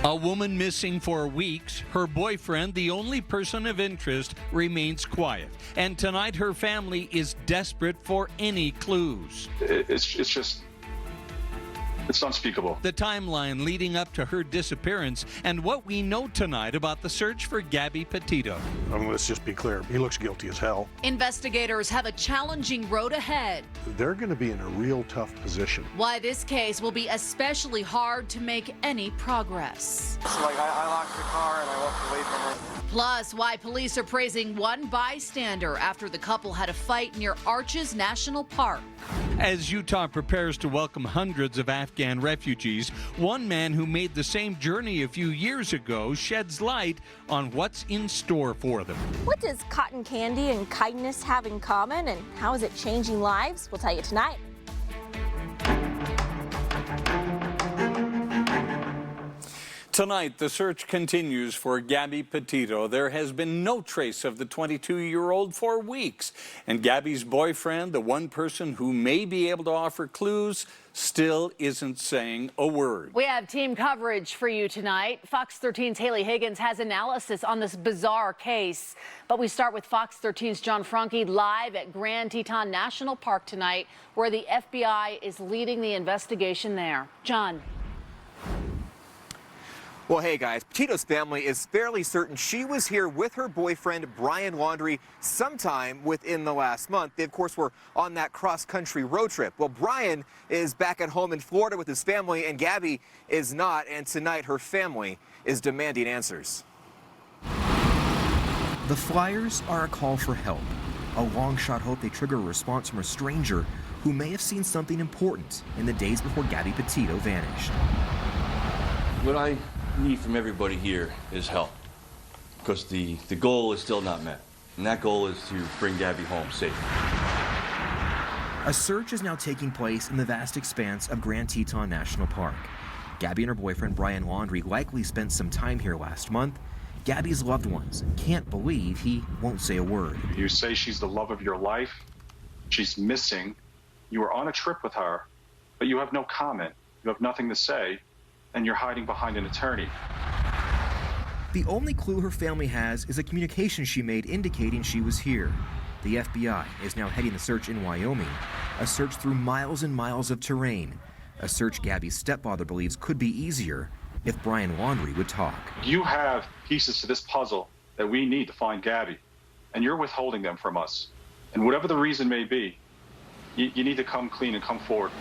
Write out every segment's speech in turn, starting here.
A woman missing for weeks. Her boyfriend, the only person of interest, remains quiet. And tonight her family is desperate for any clues. It's unspeakable. The timeline leading up to her disappearance and what we know tonight about the search for Gabby Petito. Let's just be clear. He looks guilty as hell. Investigators have a challenging road ahead. They're going to be in a real tough position. Why this case will be especially hard to make any progress. So I locked the car and I walked away from her. Plus, why police are praising one bystander after the couple had a fight near Arches National Park. As Utah prepares to welcome hundreds of Afghan refugees, one man who made the same journey a few years ago sheds light on what's in store for them. What does cotton candy and kindness have in common, and how is it changing lives? We'll tell you tonight. Tonight, the search continues for Gabby Petito. There has been no trace of the 22-year-old for weeks. And Gabby's boyfriend, the one person who may be able to offer clues, still isn't saying a word. We have team coverage for you tonight. Fox 13's Haley Higgins has analysis on this bizarre case. But we start with Fox 13's John Franke live at Grand Teton National Park tonight, where the FBI is leading the investigation there. John. Well, hey guys, Petito's family is fairly certain she was here with her boyfriend, Brian Laundrie, sometime within the last month. They, of course, were on that cross-country road trip. Well, Brian is back at home in Florida with his family, and Gabby is not, and tonight her family is demanding answers. The flyers are a call for help. A long-shot hope they trigger a response from a stranger who may have seen something important in the days before Gabby Petito vanished. What I need from everybody here is help, because the goal is still not met, and that goal is to bring Gabby home safe. A search is now taking place in the vast expanse of Grand Teton National Park. Gabby and her boyfriend Brian Laundrie likely spent some time here last month. Gabby's loved ones can't believe he won't say a word. You say she's the love of your life. She's missing. You were on a trip with her, but you have no comment. You have nothing to say. And you're hiding behind an attorney. The only clue her family has is a communication she made indicating she was here. The FBI is now heading the search in Wyoming, a search through miles and miles of terrain, a search Gabby's stepfather believes could be easier if Brian Laundrie would talk. You have pieces to this puzzle that we need to find Gabby, and you're withholding them from us. And whatever the reason may be, you need to come clean and come forward.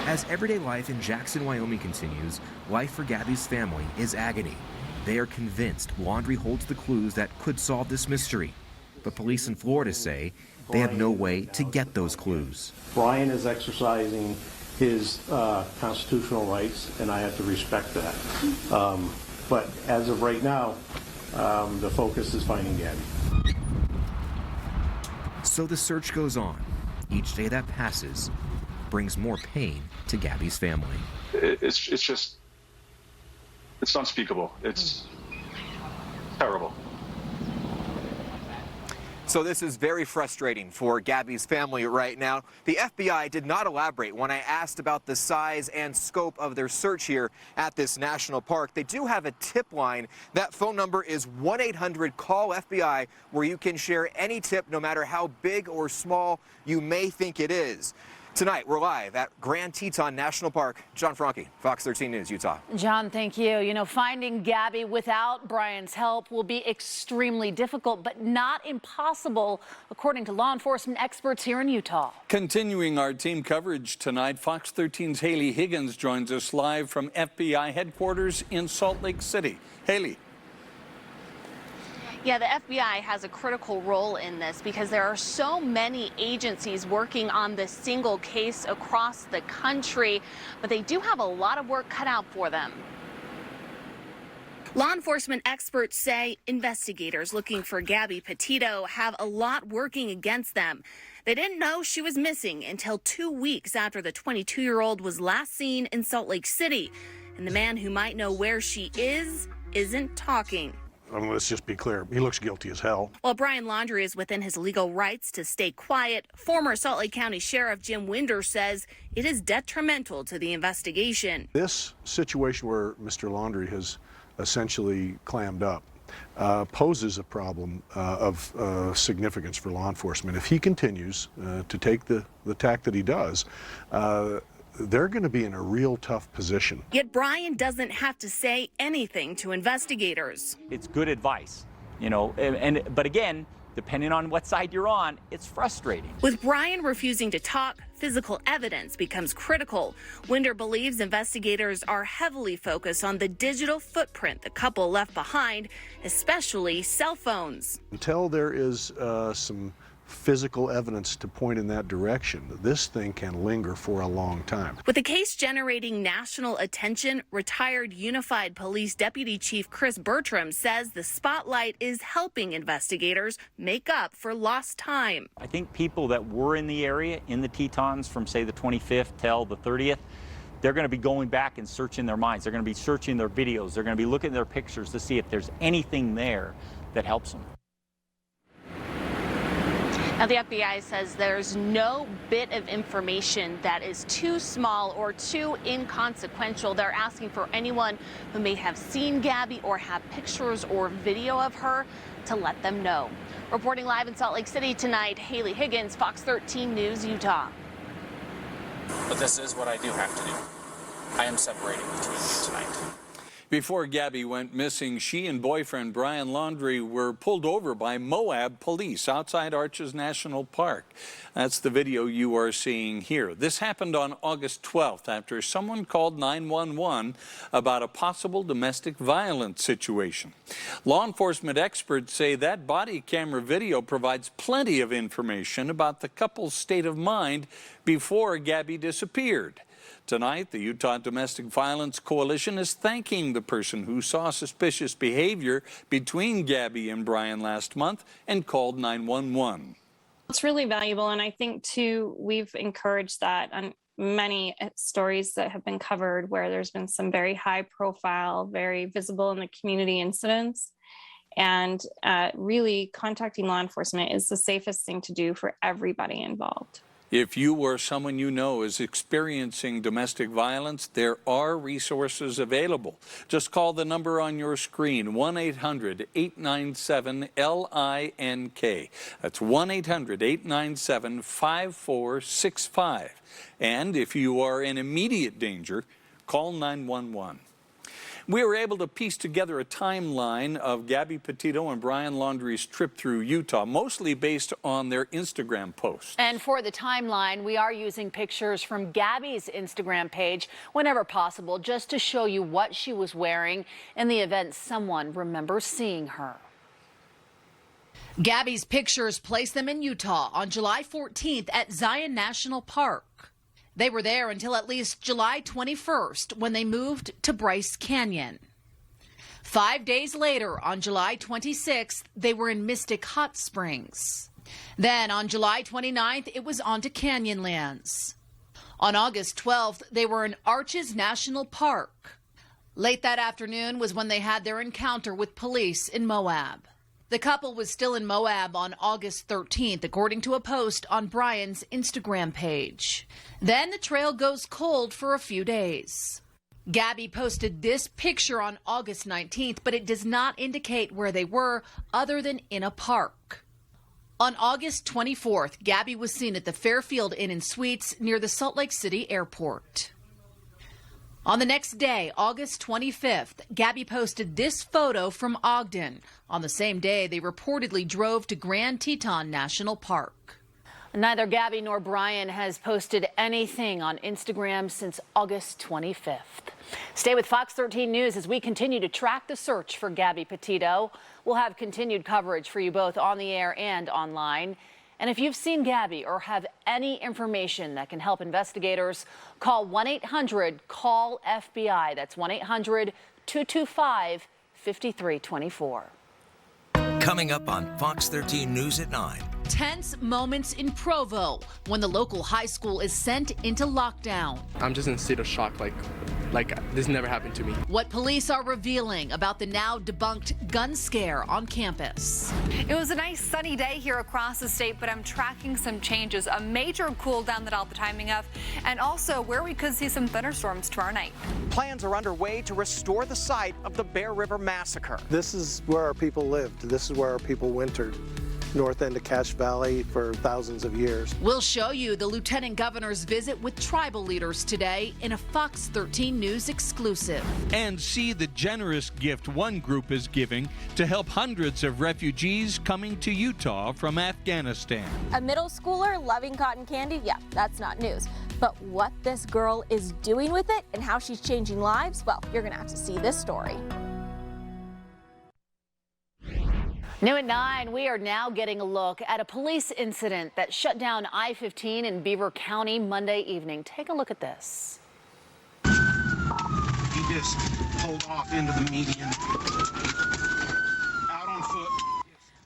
As everyday life in Jackson, Wyoming continues, life for Gabby's family is agony. They are convinced Laundrie holds the clues that could solve this mystery. But police in Florida say they have no way to get those clues. Brian is exercising his constitutional rights, and I have to respect that. But as of right now, the focus is finding Gabby. So the search goes on. Each day that passes brings more pain to Gabby's family. It's unspeakable. It's terrible. So this is very frustrating for Gabby's family right now. The FBI did not elaborate when I asked about the size and scope of their search here at this national park. They do have a tip line. That phone number is 1-800-CALL-FBI, where you can share any tip, no matter how big or small you may think it is. Tonight, we're live at Grand Teton National Park. John Franke, Fox 13 News, Utah. John, thank you. You know, finding Gabby without Brian's help will be extremely difficult, but not impossible, according to law enforcement experts here in Utah. Continuing our team coverage tonight, Fox 13's Haley Higgins joins us live from FBI headquarters in Salt Lake City. Haley. Yeah, the FBI has a critical role in this because there are so many agencies working on this single case across the country, but they do have a lot of work cut out for them. Law enforcement experts say investigators looking for Gabby Petito have a lot working against them. They didn't know she was missing until 2 weeks after the 22-year-old was last seen in Salt Lake City. And the man who might know where she is isn't talking. let's just be clear, he looks guilty as hell. While Brian Laundrie is within his legal rights to stay quiet, former Salt Lake County Sheriff Jim Winder says it is detrimental to the investigation. This situation where Mr. Laundrie has essentially clammed up poses a problem of significance for law enforcement. If he continues to take the tack that he does, they're going to be in a real tough position. Yet Brian doesn't have to say anything to investigators. It's good advice, you know, but again, depending on what side you're on, it's frustrating. With Brian refusing to talk, physical evidence becomes critical. Winder believes investigators are heavily focused on the digital footprint the couple left behind, especially cell phones. Until there is some physical evidence to point in that direction, this thing can linger for a long time. With the case generating national attention, retired Unified Police Deputy Chief Chris Bertram says the spotlight is helping investigators make up for lost time. I think people that were in the area, in the Tetons from, say, the 25th till the 30th, they're going to be going back and searching their minds. They're going to be searching their videos. They're going to be looking at their pictures to see if there's anything there that helps them. Now, the FBI says there's no bit of information that is too small or too inconsequential. They're asking for anyone who may have seen Gabby or have pictures or video of her to let them know. Reporting live in Salt Lake City tonight, Haley Higgins, Fox 13 News, Utah. But this is what I do have to do. I am separating the two of you tonight. Before Gabby went missing, she and boyfriend Brian Laundrie were pulled over by Moab police outside Arches National Park. That's the video you are seeing here. This happened on August 12th after someone called 911 about a possible domestic violence situation. Law enforcement experts say that body camera video provides plenty of information about the couple's state of mind before Gabby disappeared. Tonight, the Utah Domestic Violence Coalition is thanking the person who saw suspicious behavior between Gabby and Brian last month and called 911. It's really valuable, and I think, too, we've encouraged that on many stories that have been covered where there's been some very high-profile, very visible in the community incidents. And really, contacting law enforcement is the safest thing to do for everybody involved. If you or someone you know is experiencing domestic violence, there are resources available. Just call the number on your screen, 1-800-897-LINK. That's 1-800-897-5465. And if you are in immediate danger, call 911. We were able to piece together a timeline of Gabby Petito and Brian Laundrie's trip through Utah, mostly based on their Instagram posts. And for the timeline, we are using pictures from Gabby's Instagram page whenever possible, just to show you what she was wearing in the event someone remembers seeing her. Gabby's pictures place them in Utah on July 14th at Zion National Park. They were there until at least July 21st when they moved to Bryce Canyon. 5 days later, on July 26th, they were in Mystic Hot Springs. Then on July 29th, it was on to Canyonlands. On August 12th, they were in Arches National Park. Late that afternoon was when they had their encounter with police in Moab. The couple was still in Moab on August 13th, according to a post on Brian's Instagram page. Then the trail goes cold for a few days. Gabby posted this picture on August 19th, but it does not indicate where they were other than in a park. On August 24th, Gabby was seen at the Fairfield Inn and Suites near the Salt Lake City airport. On the next day, August 25th, Gabby posted this photo from Ogden. On the same day, they reportedly drove to Grand Teton National Park. Neither Gabby nor Brian has posted anything on Instagram since August 25th. Stay with Fox 13 News as we continue to track the search for Gabby Petito. We'll have continued coverage for you both on the air and online. And if you've seen Gabby or have any information that can help investigators, call 1-800-CALL-FBI. That's 1-800-225-5324. Coming up on Fox 13 News at 9. Tense moments in Provo when the local high school is sent into lockdown. I'm just in a state of shock, like, like this never happened to me. What police are revealing about the now debunked gun scare on campus. It was a nice sunny day here across the state, but I'm tracking some changes. A major cool down that I'll be timing of, and also where we could see some thunderstorms tomorrow night. Plans are underway to restore the site of the Bear River Massacre. This is where our people lived. This is where our people wintered. North end of Cache Valley for thousands of years. We'll show you the Lieutenant Governor's visit with tribal leaders today in a Fox 13 News exclusive. And see the generous gift one group is giving to help hundreds of refugees coming to Utah from Afghanistan. A middle schooler loving cotton candy? Yeah, that's not news. But what this girl is doing with it and how she's changing lives, well, you're gonna have to see this story. New at 9, we are now getting a look at a police incident that shut down I-15 in Beaver County Monday evening. Take a look at this. He just pulled off into the median, out on foot.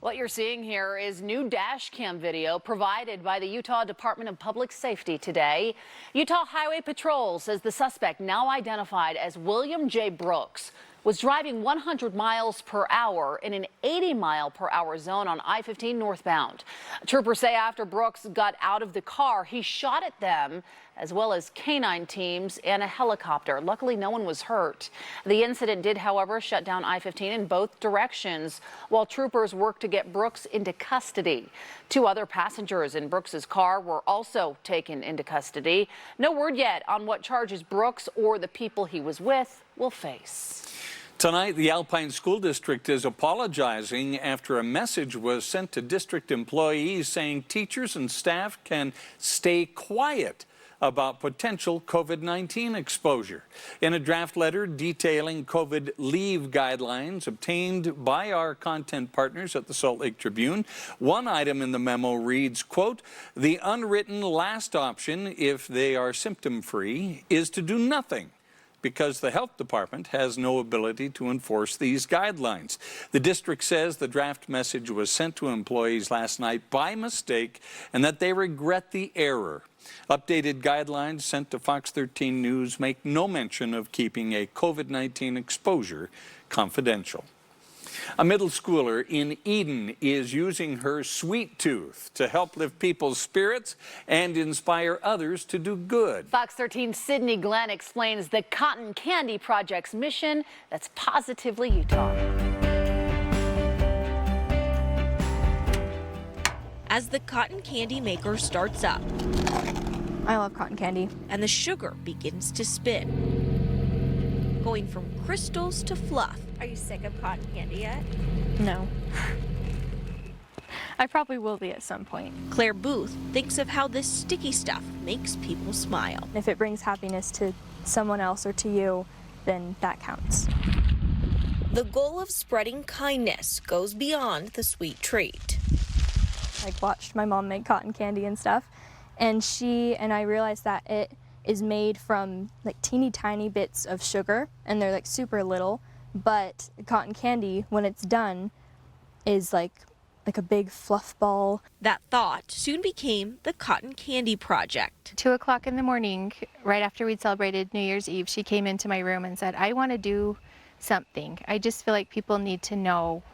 What you're seeing here is new dash cam video provided by the Utah Department of Public Safety today. Utah Highway Patrol says the suspect, now identified as William J. Brooks, was driving 100 miles per hour in an 80-mile-per-hour zone on I-15 northbound. Troopers say after Brooks got out of the car, he shot at them, as well as canine teams and a helicopter. Luckily, no one was hurt. The incident did, however, shut down I-15 in both directions while troopers worked to get Brooks into custody. 2 other passengers in Brooks's car were also taken into custody. No word yet on what charges Brooks or the people he was with will face. Tonight, the Alpine School District is apologizing after a message was sent to district employees saying teachers and staff can stay quiet about potential COVID-19 exposure. In a draft letter detailing COVID leave guidelines obtained by our content partners at the Salt Lake Tribune, one item in the memo reads, quote, "The unwritten last option, if they are symptom-free, is to do nothing, because the health department has no ability to enforce these guidelines." The district says the draft message was sent to employees last night by mistake and that they regret the error. Updated guidelines sent to Fox 13 News make no mention of keeping a COVID-19 exposure confidential. A middle schooler in Eden is using her sweet tooth to help lift people's spirits and inspire others to do good. Fox 13's Sydney Glenn explains the Cotton Candy Project's mission that's positively Utah. As the cotton candy maker starts up, I love cotton candy, and the sugar begins to spin, going from crystals to fluff. Are you sick of cotton candy yet? no. I probably will be at some point. Claire Booth thinks of how this sticky stuff makes people smile. If it brings happiness to someone else or to you, then that counts. The goal of spreading kindness goes beyond the sweet treat. I watched my mom make cotton candy and stuff, and I realized that it is made from like teeny tiny bits of sugar, and they're like super little, but cotton candy, when it's done, is like a big fluff ball. That thought soon became the Cotton Candy Project. 2 o'clock in the morning, right after we'd celebrated New Year's Eve, she came into my room and said, "I want to do something. I just feel like people need to know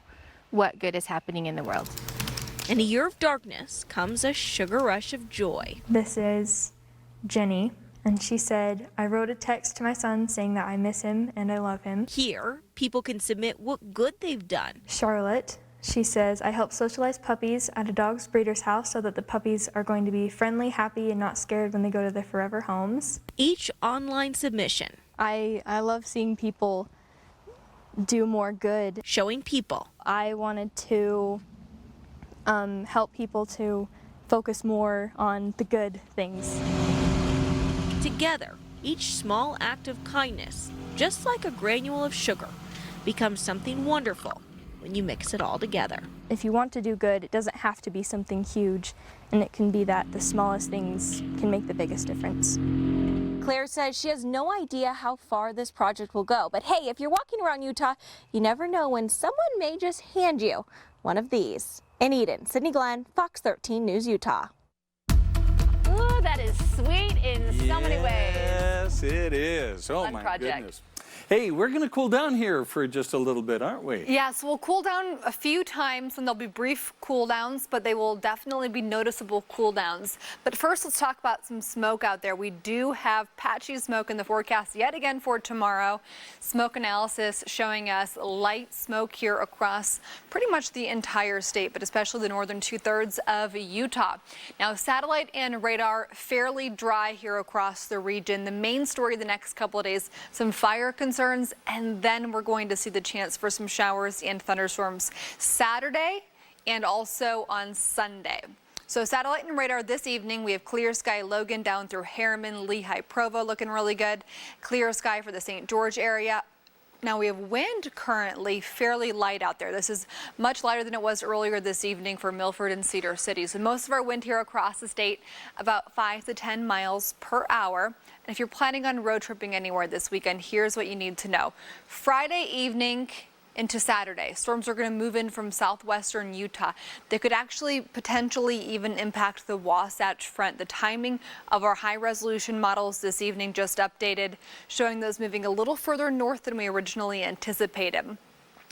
what good is happening in the world." In a year of darkness comes a sugar rush of joy. This is Jenny, and she said, "I wrote a text to my son saying that I miss him and I love him." Here, people can submit what good they've done. Charlotte, she says, "I help socialize puppies at a dog's breeder's house so that the puppies are going to be friendly, happy, and not scared when they go to their forever homes." Each online submission. I love seeing people do more good. Showing people. I wanted to help people to focus more on the good things. Together, each small act of kindness, just like a granule of sugar, becomes something wonderful when you mix it all together. If you want to do good, it doesn't have to be something huge, and it can be that the smallest things can make the biggest difference. Claire says she has no idea how far this project will go, but hey, if you're walking around Utah, you never know when someone may just hand you one of these. In Eden, Sydney Glenn, Fox 13 News, Utah. Ooh, that is sweet in so many ways. Yes, it is. Oh, Fun my project. goodness. Hey, we're going to cool down here for just a little bit, aren't we? Yes, we'll cool down a few times and there'll be brief cool downs, but they will definitely be noticeable cool downs. But first, let's talk about some smoke out there. We do have patchy smoke in the forecast yet again for tomorrow. Smoke analysis showing us light smoke here across pretty much the entire state, but especially the northern 2/3 of Utah. Now, satellite and radar fairly dry here across the region. The main story the next couple of days, some fire concerns, and then we're going to see the chance for some showers and thunderstorms Saturday and also on Sunday. So satellite and radar this evening, we have clear sky Logan down through Harriman, Lehigh, Provo looking really good. Clear sky for the St. George area. Now we have wind currently fairly light out there. This is much lighter than it was earlier this evening for Milford and Cedar City. So most of our wind here across the state about 5 to 10 miles per hour. And if you're planning on road tripping anywhere this weekend, here's what you need to know. Friday evening into Saturday, storms are going to move in from southwestern Utah. They could actually potentially even impact the Wasatch Front. The timing of our high resolution models this evening just updated, showing those moving a little further north than we originally anticipated.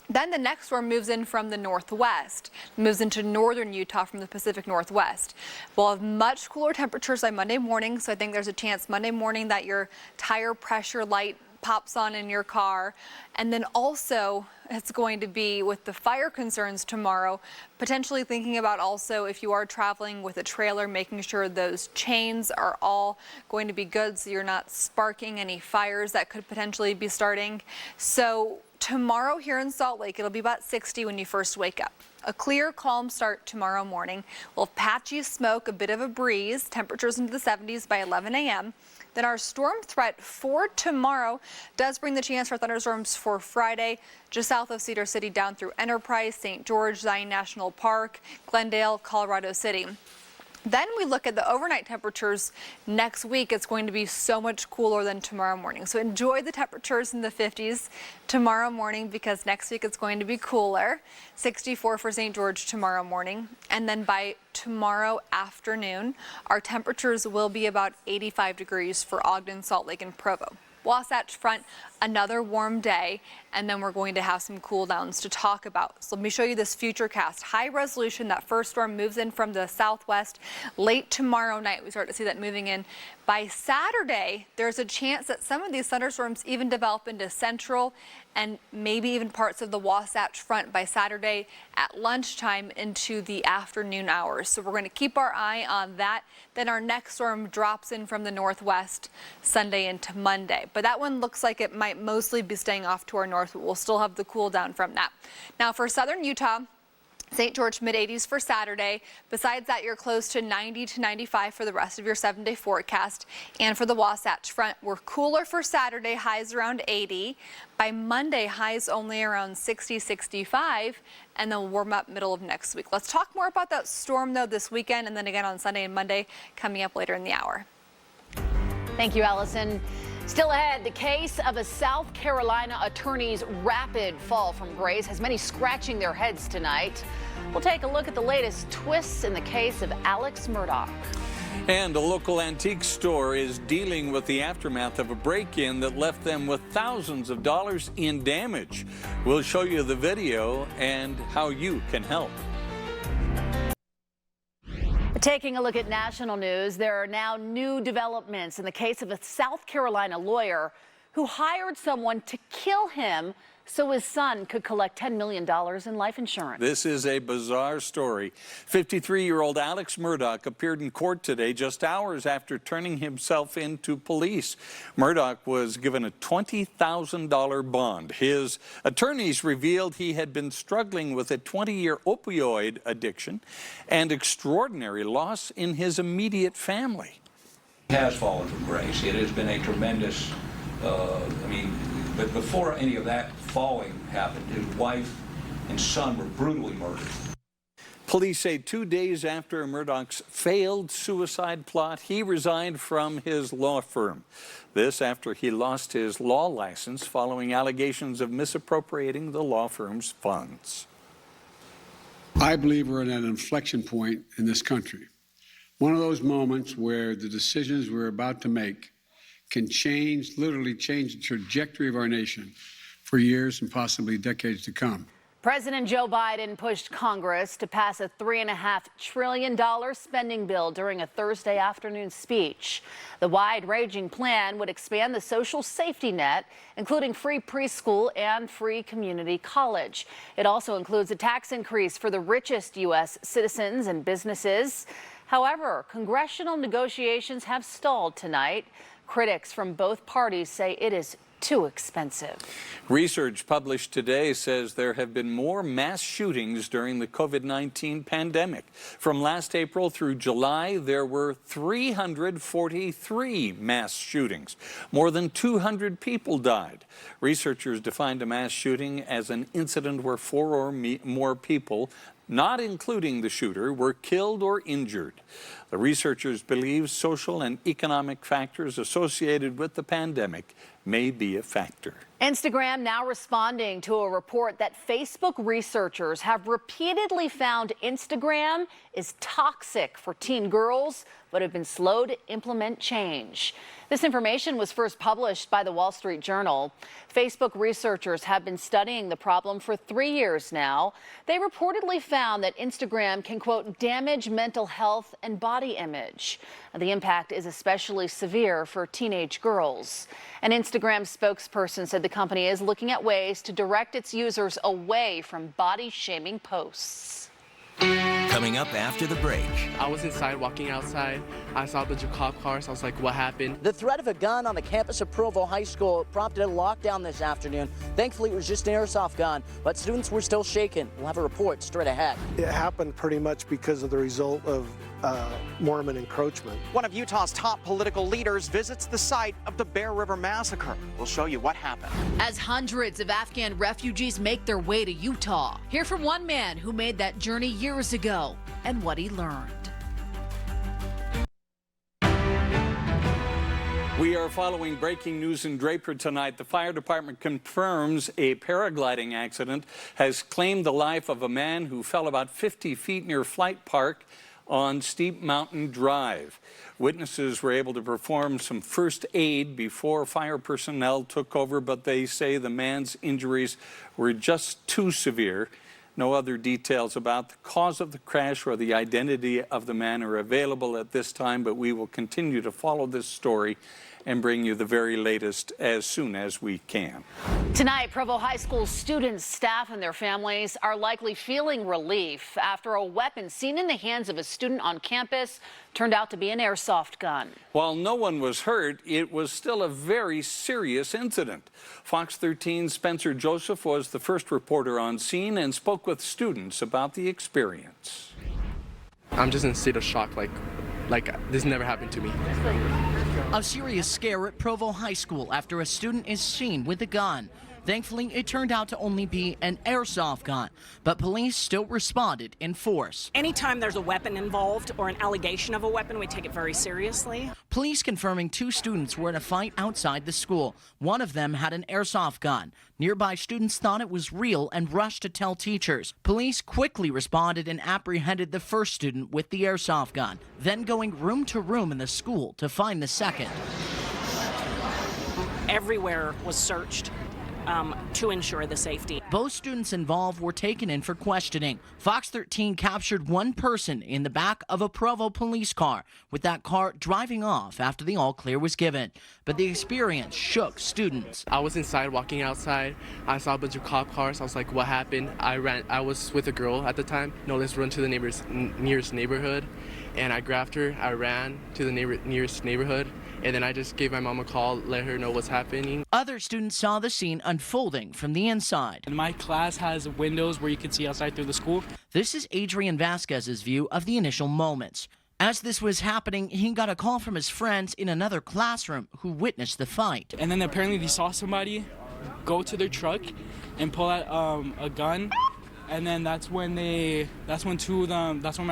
Then the next storm moves in from the northwest, moves into northern Utah from the Pacific Northwest. We'll have much cooler temperatures by Monday morning, so I think there's a chance Monday morning that your tire pressure light pops on in your car. And then also it's going to be with the fire concerns tomorrow, potentially thinking about also if you are traveling with a trailer, making sure those chains are all going to be good so you're not sparking any fires that could potentially be starting. So tomorrow here in Salt Lake, it'll be about 60 when you first wake up. A clear, calm start tomorrow morning. We'll have patchy smoke, a bit of a breeze, temperatures into the 70s by 11 a.m. Then our storm threat for tomorrow does bring the chance for thunderstorms for Friday, just south of Cedar City down through Enterprise, St. George, Zion National Park, Glendale, Colorado City. Then we look at the overnight temperatures next week. It's going to be so much cooler than tomorrow morning. So enjoy the temperatures in the 50s tomorrow morning because next week it's going to be cooler. 64 for St. George tomorrow morning. And then by tomorrow afternoon, our temperatures will be about 85 degrees for Ogden, Salt Lake, and Provo. Wasatch Front, another warm day, and then we're going to have some cool downs to talk about. So let me show you this future cast. High resolution, that first storm moves in from the southwest late tomorrow night. We start to see that moving in. By Saturday, there's a chance that some of these thunderstorms even develop into central and maybe even parts of the Wasatch Front by Saturday at lunchtime into the afternoon hours. So we're going to keep our eye on that. Then our next storm drops in from the northwest Sunday into Monday. But that one looks like it might mostly be staying off to our north, but we'll still have the cool down from that. Now for southern Utah, St. George mid-80s for Saturday. Besides that, you're close to 90 to 95 for the rest of your 7-day forecast. And for the Wasatch Front, we're cooler for Saturday, highs around 80. By Monday, highs only around 60, 65, and then we'll warm up middle of next week. Let's talk more about that storm, though, this weekend, and then again on Sunday and Monday coming up later in the hour. Thank you, Allison. Still ahead, the case of a South Carolina attorney's rapid fall from grace has many scratching their heads tonight. We'll take a look at the latest twists in the case of Alex Murdaugh. And a local antique store is dealing with the aftermath of a break-in that left them with thousands of dollars in damage. We'll show you the video and how you can help. Taking a look at national news, there are now new developments in the case of a South Carolina lawyer who hired someone to kill him so his son could collect $10 million in life insurance. This is a bizarre story. 53-year-old Alex Murdaugh appeared in court today just hours after turning himself in to police. Murdaugh was given a $20,000 bond. His attorneys revealed he had been struggling with a 20-year opioid addiction and extraordinary loss in his immediate family. He has fallen from grace. It has been a tremendous, but before any of that falling happened, his wife and son were brutally murdered. Police say 2 days after Murdaugh's failed suicide plot, he resigned from his law firm. This after he lost his law license following allegations of misappropriating the law firm's funds. I believe we're at an inflection point in this country. One of those moments where the decisions we're about to make can literally change the trajectory of our nation for years and possibly decades to come. President Joe Biden pushed Congress to pass a $3.5 trillion spending bill during a Thursday afternoon speech. The wide-ranging plan would expand the social safety net, including free preschool and free community college. It also includes a tax increase for the richest U.S. citizens and businesses. However, congressional negotiations have stalled tonight. Critics from both parties say it is too expensive. Research published today says there have been more mass shootings during the COVID-19 pandemic. From last April through July, there were 343 mass shootings. More than 200 people died. Researchers defined a mass shooting as an incident where 4 or more people, not including the shooter, were killed or injured. The researchers believe social and economic factors associated with the pandemic may be a factor. Instagram now responding to a report that Facebook researchers have repeatedly found Instagram is toxic for teen girls, but have been slow to implement change. This information was first published by the Wall Street Journal. Facebook researchers have been studying the problem for 3 years now. They reportedly found that Instagram can, quote, damage mental health and body image. The impact is especially severe for teenage girls. An Instagram spokesperson said the company is looking at ways to direct its users away from body-shaming posts. Coming up after the break. I was inside walking outside. I saw a bunch of cop cars. I was like, what happened? The threat of a gun on the campus of Provo High School prompted a lockdown this afternoon. Thankfully, it was just an airsoft gun, but students were still shaken. We'll have a report straight ahead. It happened pretty much because of the result of Mormon encroachment. One of Utah's top political leaders visits the site of the Bear River Massacre. We'll show you what happened. As hundreds of Afghan refugees make their way to Utah, hear from one man who made that journey years ago and what he learned. We are following breaking news in Draper tonight. The fire department confirms a paragliding accident has claimed the life of a man who fell about 50 feet near Flight Park on Steep Mountain Drive. Witnesses were able to perform some first aid before fire personnel took over, but they say the man's injuries were just too severe. No other details about the cause of the crash or the identity of the man are available at this time, but we will continue to follow this story and bring you the very latest as soon as we can. Tonight, Provo High School students, staff, and their families are likely feeling relief after a weapon seen in the hands of a student on campus turned out to be an airsoft gun. While no one was hurt, it was still a very serious incident. Fox 13's Spencer Joseph was the first reporter on scene and spoke with students about the experience. I'm just in a state of shock, like this never happened to me. A serious scare at Provo High School after a student is seen with a gun. Thankfully, it turned out to only be an airsoft gun, but police still responded in force. Anytime there's a weapon involved or an allegation of a weapon, we take it very seriously. Police confirming 2 students were in a fight outside the school. One of them had an airsoft gun. Nearby students thought it was real and rushed to tell teachers. Police quickly responded and apprehended the first student with the airsoft gun, then going room to room in the school to find the second. Everywhere was searched to ensure the safety. Both students involved were taken in for questioning. Fox 13 captured one person in the back of a Provo police car, with that car driving off after the all-clear was given. But the experience shook students. I was inside walking outside. I saw a bunch of cop cars. I was like, what happened? I was with a girl at the time. No, let's run to the nearest neighborhood. And I grabbed her. I ran to the nearest neighborhood. And then I just gave my mom a call, let her know what's happening. Other students saw the scene unfolding from the inside. And my class has windows where you can see outside through the school. This is Adrian Vasquez's view of the initial moments. As this was happening, he got a call from his friends in another classroom who witnessed the fight. And then apparently they saw somebody go to their truck and pull out a gun. And then that's when my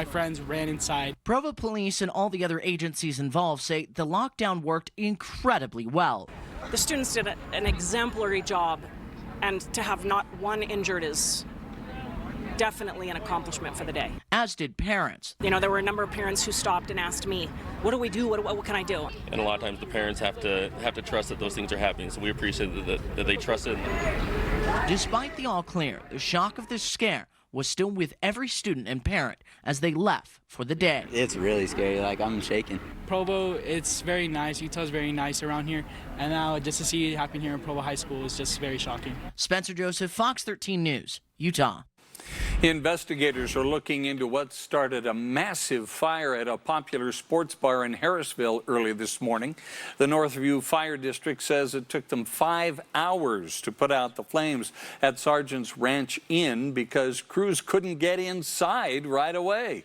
friends ran inside. Provo police and all the other agencies involved say the lockdown worked incredibly well. The students did an exemplary job, and to have not one injured is definitely an accomplishment for the day. As did parents. You know, there were a number of parents who stopped and asked me, what do we do? What can I do? And a lot of times the parents have to trust that those things are happening, so we appreciate that they trust it. Despite the all clear, the shock of this scare was still with every student and parent as they left for the day. It's really scary, like I'm shaking. Provo, it's very nice. Utah's very nice around here. And now just to see it happen here in Provo High School is just very shocking. Spencer Joseph, Fox 13 News, Utah. Investigators are looking into what started a massive fire at a popular sports bar in Harrisville early this morning. The Northview Fire District says it took them 5 hours to put out the flames at Sergeant's Ranch Inn because crews couldn't get inside right away.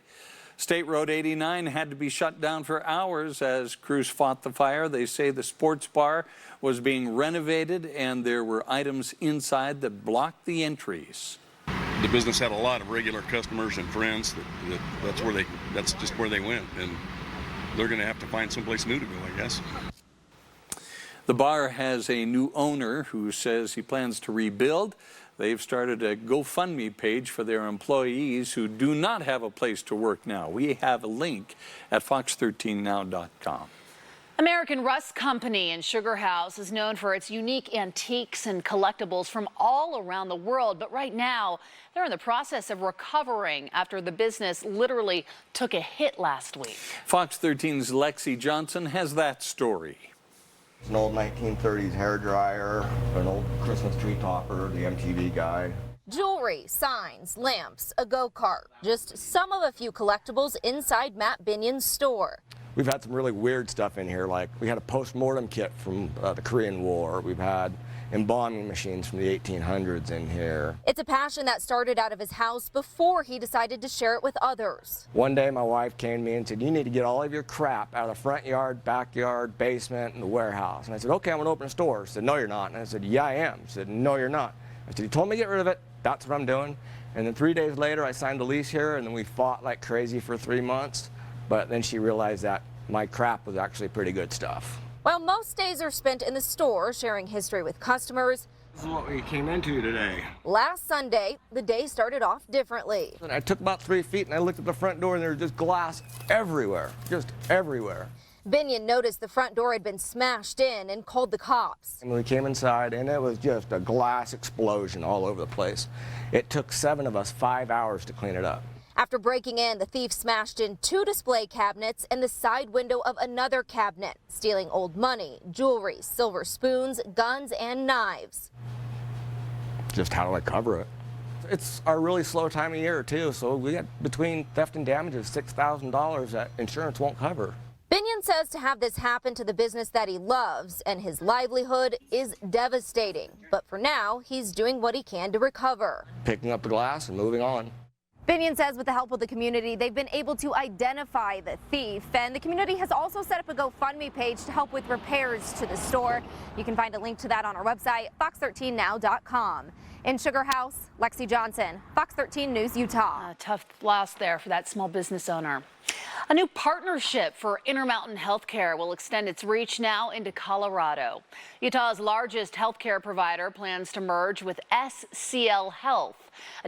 State Road 89 had to be shut down for hours as crews fought the fire. They say the sports bar was being renovated and there were items inside that blocked the entries. The business had a lot of regular customers and friends. That's just where they went, and they're going to have to find someplace new to go, I guess. The bar has a new owner who says he plans to rebuild. They've started a GoFundMe page for their employees who do not have a place to work now. We have a link at fox13now.com. American Rust Company in Sugar House is known for its unique antiques and collectibles from all around the world. But right now, they're in the process of recovering after the business literally took a hit last week. Fox 13's Lexi Johnson has that story. An old 1930s hairdryer, an old Christmas tree topper, the MTV guy. Jewelry, signs, lamps, a go-kart. Just some of a few collectibles inside Matt Binion's store. We've had some really weird stuff in here, like we had a post-mortem kit from the Korean War. We've had embalming machines from the 1800s in here. It's a passion that started out of his house before he decided to share it with others. One day my wife came to me and said, you need to get all of your crap out of the front yard, backyard, basement, and the warehouse. And I said, okay, I'm gonna open a store. She said, no, you're not. And I said, yeah, I am. She said, no, you're not. I said, you told me to get rid of it. That's what I'm doing. And then 3 days later, I signed the lease here, and then we fought like crazy for 3 months. But then she realized that my crap was actually pretty good stuff. While most days are spent in the store sharing history with customers, This is what we came into today. last Sunday, the day started off differently. And I took about 3 feet and I looked at the front door and there was just glass everywhere, just everywhere. Binion noticed the front door had been smashed in and called the cops. And we came inside and it was just a glass explosion all over the place. It took 7 of us 5 hours to clean it up. After breaking in, the thief smashed in 2 display cabinets and the side window of another cabinet, stealing old money, jewelry, silver spoons, guns, and knives. Just how do I cover it? It's our really slow time of year too, so we got between theft and damages $6,000 that insurance won't cover. Binion says to have this happen to the business that he loves and his livelihood is devastating. But for now, he's doing what he can to recover. Picking up the glass and moving on. Binion says with the help of the community, they've been able to identify the thief, and the community has also set up a GoFundMe page to help with repairs to the store. You can find a link to that on our website, fox13now.com. In Sugar House, Lexi Johnson, Fox 13 News, Utah. A tough loss there for that small business owner. A new partnership for Intermountain Healthcare will extend its reach now into Colorado. Utah's largest healthcare provider plans to merge with SCL Health.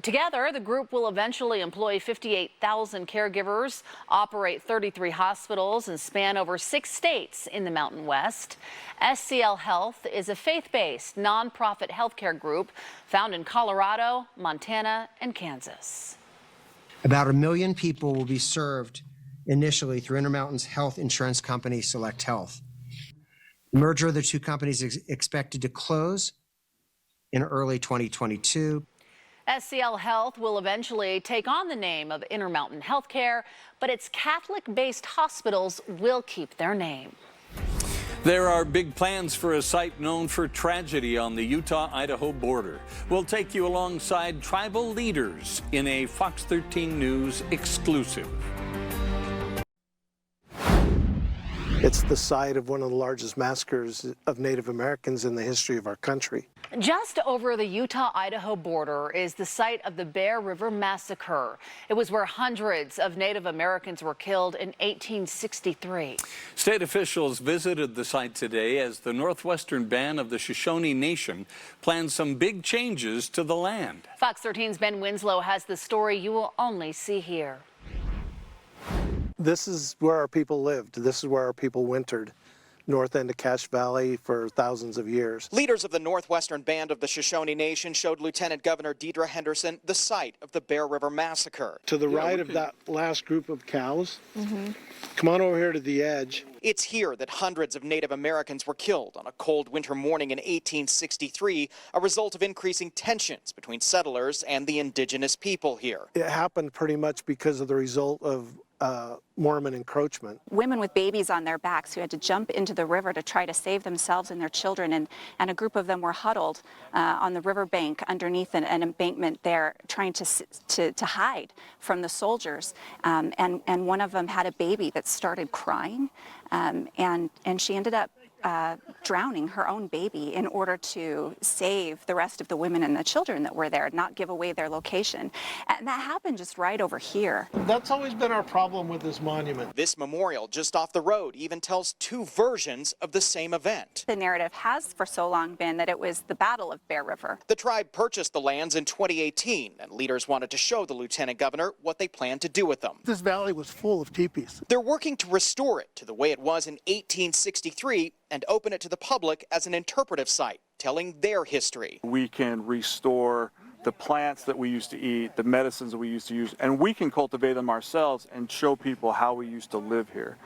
Together, the group will eventually employ 58,000 caregivers, operate 33 hospitals, and span over 6 states in the Mountain West. SCL Health is a faith-based nonprofit healthcare group found in Colorado, Montana, and Kansas. About 1 million people will be served initially through Intermountain's health insurance company, Select Health. The merger of the two companies is expected to close in early 2022. SCL Health will eventually take on the name of Intermountain Healthcare, but its Catholic-based hospitals will keep their name. There are big plans for a site known for tragedy on the Utah-Idaho border. We'll take you alongside tribal leaders in a Fox 13 News exclusive. It's the site of one of the largest massacres of Native Americans in the history of our country. Just over the Utah-Idaho border is the site of the Bear River Massacre. It was where hundreds of Native Americans were killed in 1863. State officials visited the site today as the Northwestern Band of the Shoshone Nation plans some big changes to the land. Fox 13's Ben Winslow has the story you will only see here. This is where our people lived. This is where our people wintered. North end of Cache Valley for thousands of years. Leaders of the Northwestern Band of the Shoshone Nation showed Lieutenant Governor Deidre Henderson the site of the Bear River Massacre. To the right of that last group of cows, come on over here to the edge. It's here that hundreds of Native Americans were killed on a cold winter morning in 1863, a result of increasing tensions between settlers and the indigenous people here. It happened pretty much because of the result of Mormon encroachment. Women with babies on their backs who had to jump into the river to try to save themselves and their children, and a group of them were huddled on the riverbank underneath an embankment there, trying to hide from the soldiers. And one of them had a baby that started crying, and she ended up drowning her own baby in order to save the rest of the women and the children that were there, not give away their location. And that happened just right over here. That's always been our problem with this monument. This memorial just off the road even tells two versions of the same event. The narrative has for so long been that it was the Battle of Bear River. The tribe purchased the lands in 2018, and leaders wanted to show the lieutenant governor what they planned to do with them. This valley was full of teepees. They're working to restore it to the way it was in 1863 and open it to the public as an interpretive site, telling their history. We can restore the plants that we used to eat, the medicines that we used to use, and we can cultivate them ourselves and show people how we used to live here.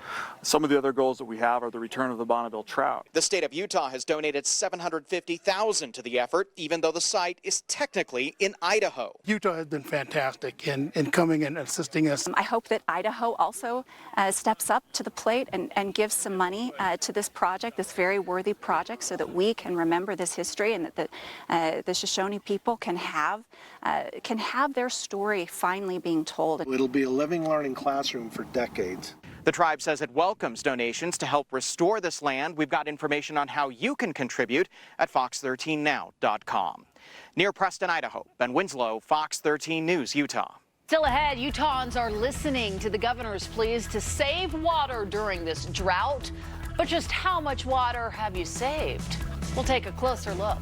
Some of the other goals that we have are the return of the Bonneville trout. The state of Utah has donated $750,000 to the effort, even though the site is technically in Idaho. Utah has been fantastic in coming and assisting us. I hope that Idaho also steps up to the plate and gives some money to this project, this very worthy project, so that we can remember this history and that the Shoshone people can have their story finally being told. It'll be a living, learning classroom for decades. The tribe says it welcomes donations to help restore this land. We've got information on how you can contribute at fox13now.com. Near Preston, Idaho, Ben Winslow, Fox 13 News, Utah. Still ahead, Utahns are listening to the governor's pleas to save water during this drought. But just how much water have you saved? We'll take a closer look.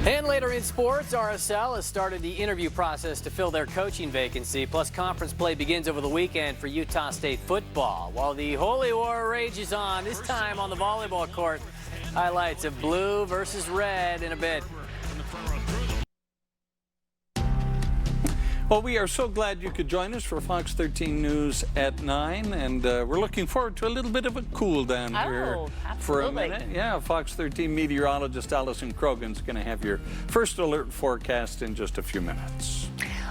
And later in sports, RSL has started the interview process to fill their coaching vacancy. Plus, conference play begins over the weekend for Utah State football. While the Holy War rages on, this time on the volleyball court. Highlights of blue versus red in a bit. Well, we are so glad you could join us for Fox 13 News at 9, and we're looking forward to a little bit of a cool down here for a minute. Yeah, Fox 13 meteorologist Allison Krogan's going to have your first alert forecast in just a few minutes.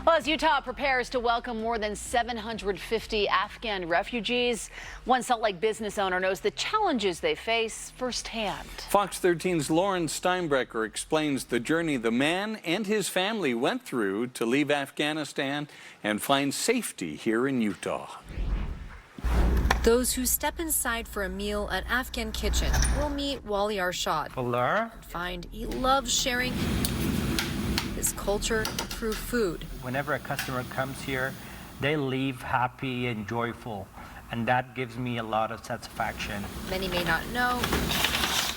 Well, as Utah prepares to welcome more than 750 Afghan refugees, one Salt Lake business owner knows the challenges they face firsthand. Fox 13's Lauren Steinbrecher explains the journey the man and his family went through to leave Afghanistan and find safety here in Utah. Those who step inside for a meal at Afghan Kitchen will meet Wally Arshad and find he loves sharing his culture through food. Whenever a customer comes here, they leave happy and joyful, and that gives me a lot of satisfaction. Many may not know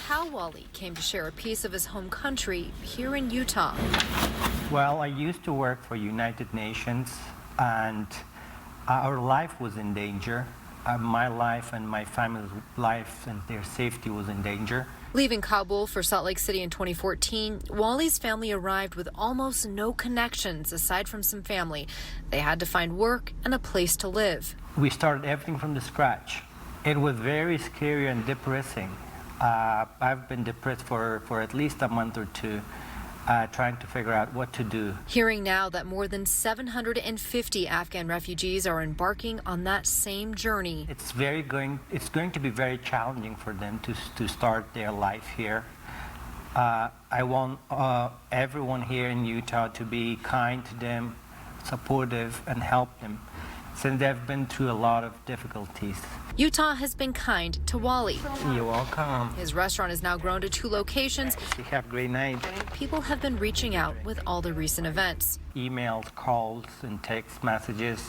how Wally came to share a piece of his home country here in Utah. Well, I used to work for United Nations, and our life was in danger. My life and my family's life and their safety was in danger. Leaving Kabul for Salt Lake City in 2014, Wally's family arrived with almost no connections aside from some family. They had to find work and a place to live. We started everything from the scratch. It was very scary and depressing. I've been depressed for at least a month or two, trying to figure out what to do. Hearing now that more than 750 Afghan refugees are embarking on that same journey. It's going to be very challenging for them to start their life here. I want everyone here in Utah to be kind to them, supportive, and help them. since they've been through a lot of difficulties. Utah has been kind to Wally. You're welcome. His restaurant has now grown to 2 locations. You have a great night. People have been reaching out with all the recent events. Emails, calls, and text messages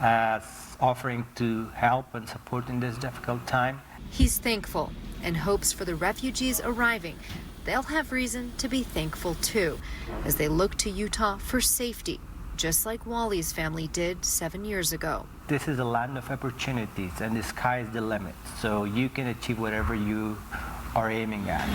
offering to help and support in this difficult time. He's thankful and hopes for the refugees arriving. They'll have reason to be thankful too, as they look to Utah for safety, just like Wally's family did 7 years ago. This is a land of opportunities, and the sky is the limit, so you can achieve whatever you are aiming at.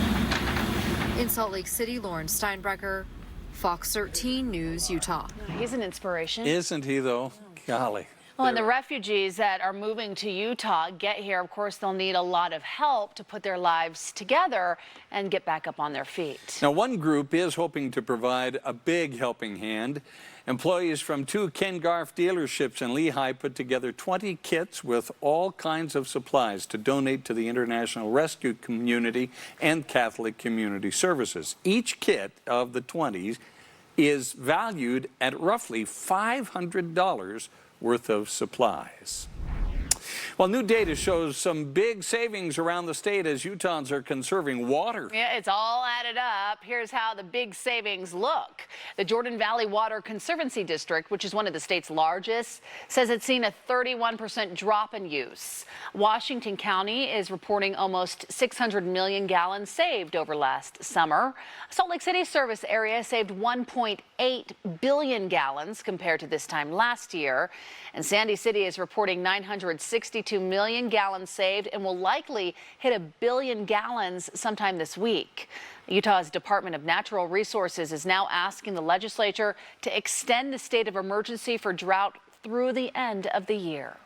In Salt Lake City, Lauren Steinbrecher, Fox 13 News, Utah. He's an inspiration. Isn't he, though? Golly. Well, and the refugees that are moving to Utah get here. Of course, they'll need a lot of help to put their lives together and get back up on their feet. Now, one group is hoping to provide a big helping hand. Employees from 2 Ken Garff dealerships in Lehigh put together 20 kits with all kinds of supplies to donate to the International Rescue Community and Catholic Community Services. Each kit of the 20 is valued at roughly $500 worth of supplies. Well, new data shows some big savings around the state as Utahns are conserving water. Yeah, it's all added up. Here's how the big savings look. The Jordan Valley Water Conservancy District, which is one of the state's largest, says it's seen a 31% drop in use. Washington County is reporting almost 600 million gallons saved over last summer. Salt Lake City service area saved 1.8 billion gallons compared to this time last year. And Sandy City is reporting 962 million gallons saved and will likely hit 1 billion gallons sometime this week. Utah's Department of Natural Resources is now asking the legislature to extend the state of emergency for drought through the end of the year.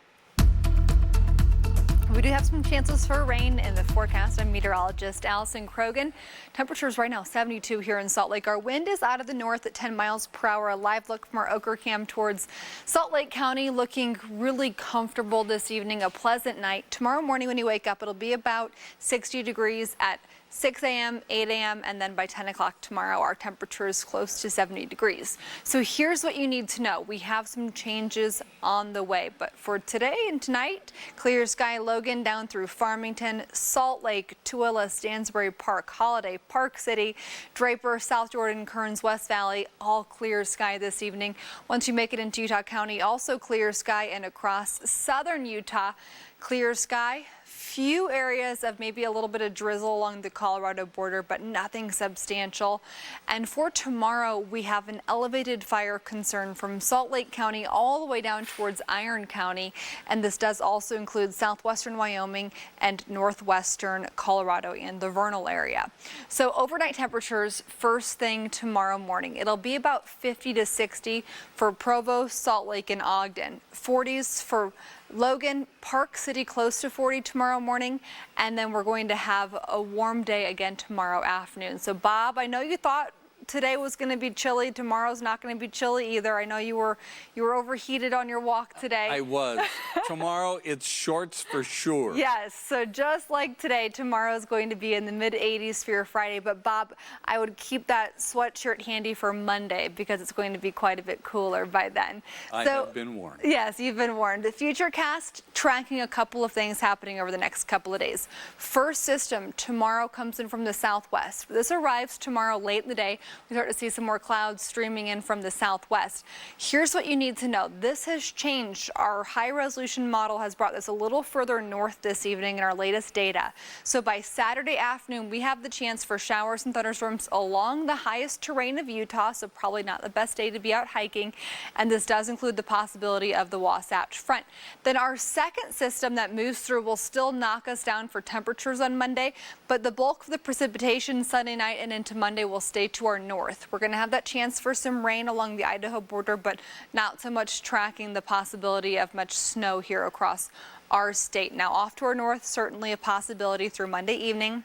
We do have some chances for rain in the forecast. I'm meteorologist Allison Krogan. Temperatures right now 72 here in Salt Lake. Our wind is out of the north at 10 miles per hour. A live look from our Oquirrh cam towards Salt Lake County, looking really comfortable this evening. A pleasant night. Tomorrow morning when you wake up, it'll be about 60 degrees at 6 a.m., 8 a.m., and then by 10 o'clock tomorrow, our temperature is close to 70 degrees. So here's what you need to know. We have some changes on the way, but for today and tonight, clear sky Logan down through Farmington, Salt Lake, Tooele, Stansbury Park, Holiday, Park City, Draper, South Jordan, Kearns, West Valley, all clear sky this evening. Once you make it into Utah County, also clear sky, and across southern Utah, clear sky. Few areas of maybe a little bit of drizzle along the Colorado border, but nothing substantial. And for tomorrow, we have an elevated fire concern from Salt Lake County all the way down towards Iron County. And this does also include southwestern Wyoming and northwestern Colorado and the Vernal area. So overnight temperatures first thing tomorrow morning. It'll be about 50 to 60 for Provo, Salt Lake, and Ogden. 40s for Logan, Park City close to 40 tomorrow morning, and then we're going to have a warm day again tomorrow afternoon. So Bob, I know you thought today was going to be chilly. Tomorrow's not going to be chilly either. I know you were overheated on your walk today. I was. Tomorrow it's shorts for sure. Yes, so just like today, tomorrow's going to be in the mid-80s for your Friday. But Bob, I would keep that sweatshirt handy for Monday because it's going to be quite a bit cooler by then. I have been warned. Yes, you've been warned. The Futurecast tracking a couple of things happening over the next couple of days. First system tomorrow comes in from the southwest. This arrives tomorrow late in the day. We start to see some more clouds streaming in from the southwest. Here's what you need to know. This has changed. Our high-resolution model has brought this a little further north this evening in our latest data. So by Saturday afternoon, we have the chance for showers and thunderstorms along the highest terrain of Utah, so probably not the best day to be out hiking. And this does include the possibility of the Wasatch Front. Then our second system that moves through will still knock us down for temperatures on Monday, but the bulk of the precipitation Sunday night and into Monday will stay to our north. We're going to have that chance for some rain along the Idaho border, but not so much tracking the possibility of much snow here across our state. Now off to our north, certainly a possibility through Monday evening.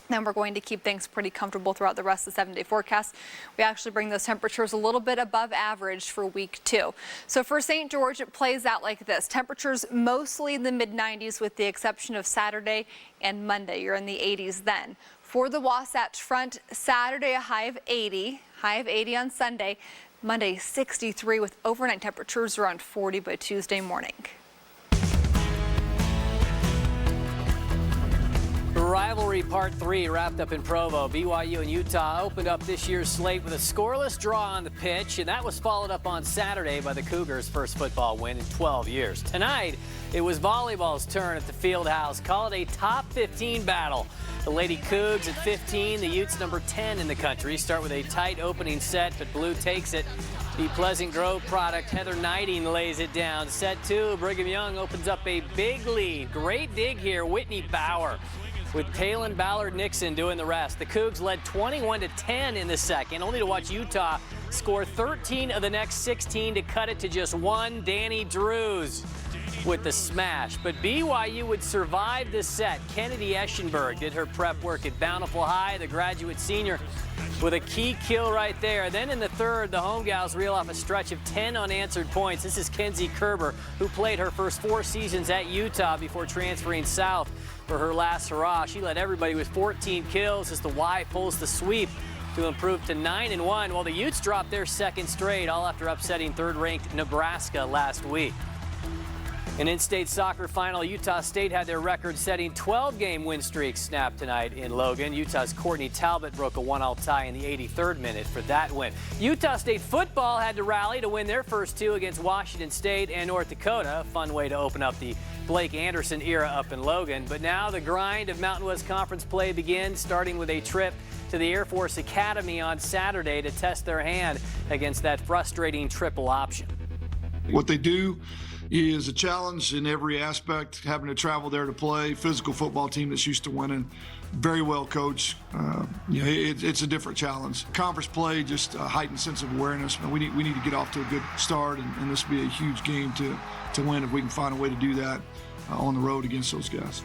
Then we're going to keep things pretty comfortable throughout the rest of the 7-day forecast. We actually bring those temperatures a little bit above average for week 2. So for St. George, it plays out like this. Temperatures mostly in the mid-90s with the exception of Saturday and Monday. You're in the 80s then. For the Wasatch Front, Saturday a high of 80 on Sunday. Monday, 63 with overnight temperatures around 40 by Tuesday morning. Rivalry Part 3 wrapped up in Provo. BYU and Utah opened up this year's slate with a scoreless draw on the pitch, and that was followed up on Saturday by the Cougars' first football win in 12 years. Tonight, it was volleyball's turn at the Fieldhouse. Call it a top 15 battle. The Lady Cougs at 15, the Utes number 10 in the country. Start with a tight opening set, but Blue takes it. The Pleasant Grove product, Heather Knighting, lays it down. Set 2, Brigham Young opens up a big lead. Great dig here, Whitney Bauer, with Taylon Ballard-Nixon doing the rest. The Cougs led 21-10 in the second, only to watch Utah score 13 of the next 16 to cut it to just one. Danny Drews with the smash. But BYU would survive this set. Kennedy Eschenberg did her prep work at Bountiful High, the graduate senior, with a key kill right there. Then in the third, the home gals reel off a stretch of 10 unanswered points. This is Kenzie Kerber, who played her first 4 seasons at Utah before transferring south for her last hurrah. She led everybody with 14 kills as the Y pulls the sweep to improve to 9-1, while the Utes dropped their second straight, all after upsetting third-ranked Nebraska last week. In in-state soccer final, Utah State had their record-setting 12-game win streak snapped tonight in Logan. Utah's Courtney Talbot broke a 1-1 tie in the 83rd minute for that win. Utah State football had to rally to win their first 2 against Washington State and North Dakota. A fun way to open up the Blake Anderson era up in Logan. But now the grind of Mountain West Conference play begins, starting with a trip to the Air Force Academy on Saturday to test their hand against that frustrating triple option. What they do is a challenge in every aspect, having to travel there to play. Physical football team that's used to winning, very well coached. It's a different challenge. Conference play, just a heightened sense of awareness. We need to get off to a good start, and this will be a huge game to win if we can find a way to do that on the road against those guys.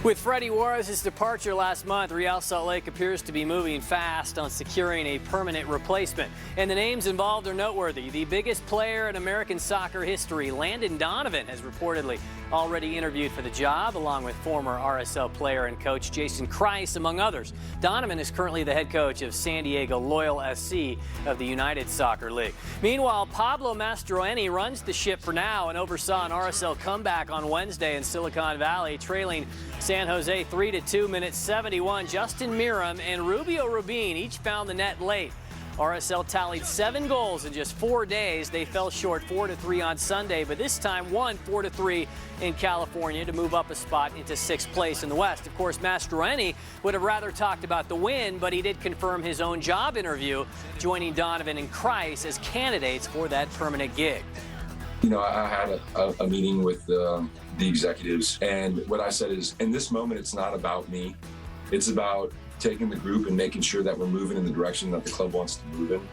With Freddie Juarez's departure last month, Real Salt Lake appears to be moving fast on securing a permanent replacement. And the names involved are noteworthy. The biggest player in American soccer history, Landon Donovan, has reportedly already interviewed for the job, along with former RSL player and coach Jason Kreis, among others. Donovan is currently the head coach of San Diego Loyal SC of the United Soccer League. Meanwhile, Pablo Mastroeni runs the ship for now and oversaw an RSL comeback on Wednesday in Silicon Valley, trailing San Jose 3-2, minute 71. Justin Miram and Rubio Rubin each found the net late. RSL tallied 7 goals in just 4 days. They fell short 4-3 on Sunday, but this time won 4-3 in California to move up a spot into 6th place in the West. Of course, Mastroeni would have rather talked about the win, but he did confirm his own job interview, joining Donovan and Kreis as candidates for that permanent gig. You know, I had a meeting with the executives, and what I said is, in this moment, it's not about me. It's about taking the group and making sure that we're moving in the direction that the club wants to move in,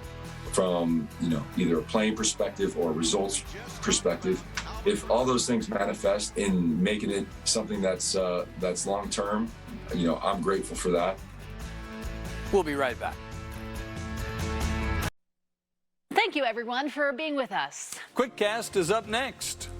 from, you know, either a playing perspective or a results perspective. If all those things manifest in making it something that's long term, you know, I'm grateful for that. We'll be right back. Thank you, everyone, for being with us. QuickCast is up next.